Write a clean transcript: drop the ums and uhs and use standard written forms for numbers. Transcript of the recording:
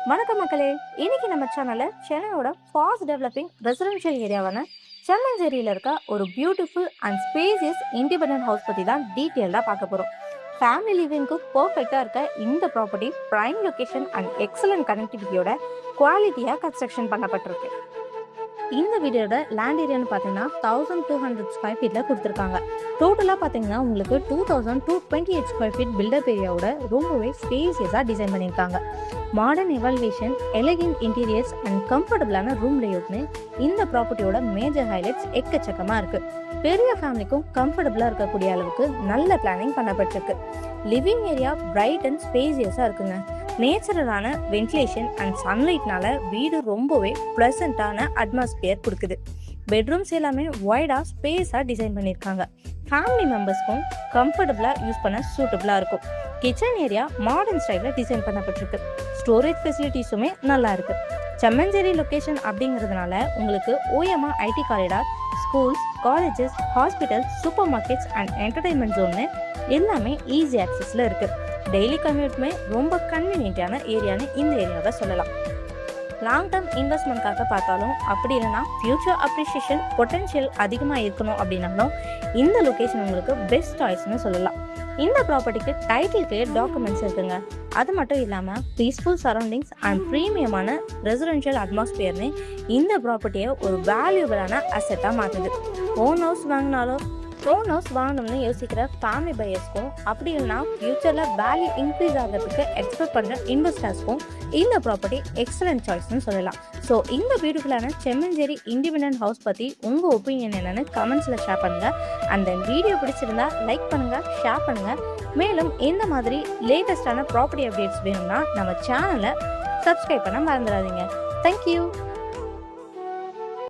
வணக்கம் மக்களே. இன்னைக்கு நம்ம சேனல்ல சென்னையோட ஃபாஸ்ட் டெவலப்பிங் ரெசிடென்ஷியல் ஏரியாவான செம்மஞ்சேரியில் இருக்க ஒரு beautiful and spacious independent house பற்றி தான் டீட்டெயிலாக பார்க்க போகிறோம். ஃபேமிலி லிவிங்க்கு பர்ஃபெக்டாக இருக்க இந்த property prime location and excellent கனெக்டிவிட்டியோட குவாலிட்டியாக கன்ஸ்ட்ரக்ஷன் பண்ணப்பட்டிருக்கு. இந்த வீடியோட லேண்ட் ஏரியான்னு பார்த்தீங்கன்னா 1200 ஸ்கொயர் ஃபீட்டில் கொடுத்துருக்காங்க. டோட்டலாக பார்த்தீங்கன்னா உங்களுக்கு 2228 ஸ்கொயர் ஃபீட் பில்டப் ஏரியாவோட ரொம்பவே ஸ்பேசியஸாக டிசைன் பண்ணியிருக்காங்க. Modern elevation, elegant interiors and கம்ஃபர்டபுளான ரூம் லேஅவுட்னு இந்த ப்ராப்பர்ட்டியோட மேஜர் ஹைலைட்ஸ் எக்கச்சக்கமாக இருக்குது. பெரிய ஃபேமிலிக்கும் கம்ஃபர்டபுளாக இருக்கக்கூடிய அளவுக்கு நல்ல பிளானிங் பண்ணப்பட்டிருக்கு. லிவிங் ஏரியா பிரைட் அண்ட் ஸ்பேசியஸாக இருக்குங்க. நேச்சுரலான வென்டிலேஷன் அண்ட் சன்லைட்னால வீடு ரொம்பவே ப்ளசண்டான அட்மாஸ்பியர் கொடுக்குது. பெட்ரூம்ஸ் எல்லாமே வைடாக ஸ்பேஸாக டிசைன் பண்ணியிருக்காங்க. ஃபேமிலி மெம்பர்ஸ்க்கும் கம்ஃபர்டபுளாக யூஸ் பண்ண சூட்டபுளாக இருக்கும். கிச்சன் ஏரியா மாடர்ன் ஸ்டைலில் டிசைன் பண்ணப்பட்டிருக்கு. ஸ்டோரேஜ் ஃபெசிலிட்டிஸுமே நல்லா இருக்கு. செம்மஞ்சேரி லொக்கேஷன் அப்படிங்கிறதுனால உங்களுக்கு OMR IT corridor, schools, colleges, hospitals, supermarkets and entertainment ஜோன்னு எல்லாமே ஈஸி ஆக்சஸில் இருக்குது. டெய்லி கம்யூட்டுமே ரொம்ப கன்வீனியன்ட்டான ஏரியான்னு இந்த ஏரியாவை சொல்லலாம். லாங் டேர்ம் இன்வெஸ்ட்மெண்ட்காக பார்த்தாலும், அப்படி இல்லைனா ஃபியூச்சர் அப்ரிஷியேஷன் பொட்டென்ஷியல் அதிகமாக இருக்கணும் அப்படின்னாலும் இந்த லொக்கேஷன் உங்களுக்கு பெஸ்ட் சாய்ஸ்னு சொல்லலாம். இந்த ப்ராப்பர்ட்டிக்கு டைட்டில் கிளியர் டாக்குமெண்ட்ஸ் இருக்குங்க. அது மட்டும் இல்லாமல் பீஸ்ஃபுல் சரௌண்டிங்ஸ் அண்ட் ப்ரீமியமான ரெசிடென்ஷியல் அட்மாஸ்பியர்னு இந்த ப்ராப்பர்ட்டியை ஒரு வேல்யூபிளான அசெட்டாக மாற்றுது. ஓன் ஹவுஸ் வாங்கணும்னு யோசிக்கிற ஃபேமிலி பையர்ஸ்க்கும், அப்படி இல்லைனா ஃபியூச்சரில் வேல்யூ இன்க்ரீஸ் ஆகிறதுக்கு எக்ஸ்பெக்ட் பண்ணுற இன்வெஸ்டர்ஸ்க்கும் இந்த ப்ராப்பர்ட்டி எக்ஸலன்ட் சாய்ஸ்னு சொல்லலாம். ஸோ இந்த பியூட்டிஃபுல்லான செம்மஞ்சேரி இண்டிபெண்டன்ட் ஹவுஸ் பற்றி உங்கள் ஒப்பீனியன் என்னென்னு கமெண்ட்ஸில் ஷேர் பண்ணுங்கள். அண்ட் தென் வீடியோ பிடிச்சிருந்தா லைக் பண்ணுங்கள், ஷேர் பண்ணுங்கள். மேலும் இந்த மாதிரி லேட்டஸ்டான ப்ராப்பர்ட்டி அப்டேட்ஸ் வேணும்னா நம்ம சேனலை சப்ஸ்கிரைப் பண்ண மறந்துடாதீங்க. தேங்க்யூ.